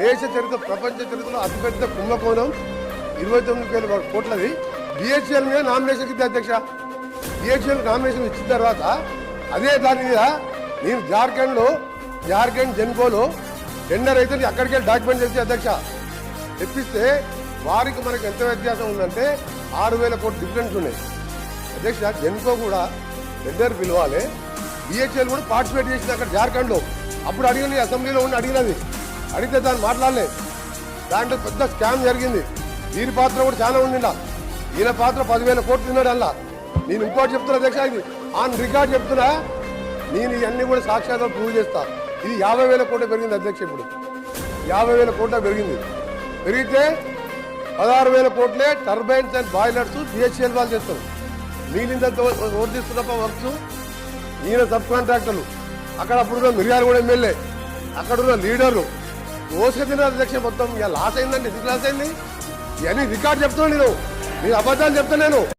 దేశ చరిత్ర ప్రపంచ చరిత్రలో అతిపెద్ద కుంభకోణం 29,000 కోట్లది బిహెచ్ఎల్ మీద నామినేషన్ ఇద్ది అధ్యక్ష. బిహెచ్ఎల్ నామినేషన్ ఇచ్చిన తర్వాత అదే దాని మీద నేను జార్ఖండ్ జెన్కోలో టెండర్ అయితే అక్కడికి వెళ్ళి డాక్యుమెంట్ తెచ్చి అధ్యక్ష తెప్పిస్తే వారికి మనకి ఎంత వ్యత్యాసం ఉందంటే 6,000 కోట్లు డిఫరెన్స్ ఉన్నాయి అధ్యక్ష. జెన్కో కూడా టెండర్ పిలవాలి, బిహెచ్ఎల్ కూడా పార్టిసిపేట్ చేసింది అక్కడ జార్ఖండ్లో. అప్పుడు అడిగింది, అసెంబ్లీలో ఉండి అడిగితే దాన్ని మాట్లాడలే. దాంట్లో పెద్ద స్కామ్ జరిగింది. వీరి పాత్ర కూడా చాలా ఉండిందా. ఈయన పాత్ర 10,000 కోట్లు తిన్నాడు అలా. నేను ఇంకోటి చెప్తున్నా అధ్యక్ష, ఇది ఆన్ రికార్డ్ చెప్తున్నా, నేను ఇవన్నీ కూడా సాక్ష్యాలు ప్రూవ్ చేస్తా. ఇది 50,000 కోట్లు పెరిగింది అధ్యక్ష. ఇప్పుడు 50,000 కోట్ల పెరిగింది. పెరిగితే 16,000 కోట్లే టర్బైన్స్ అండ్ బాయిలర్స్ బిహెచ్ఎల్ వాళ్ళు చేస్తారు. మిగిలిందంతా ఓటిస్తున్నప్ప వర్క్స్ ఈయన సబ్ కాంట్రాక్టర్లు, అక్కడ అప్పుడున్న మిర్యాలగూడ ఎమ్మెల్యే, అక్కడ ఉన్న లీడర్లు దోసుకు తిన్నారు అధ్యక్ష. మొత్తం ఇక లాస్ అయిందండి. ఎందుకు లాస్ అయింది? ఇవన్నీ రికార్డ్ చెప్తున్నాను నేను అబద్ధాలు చెప్తాను నేను.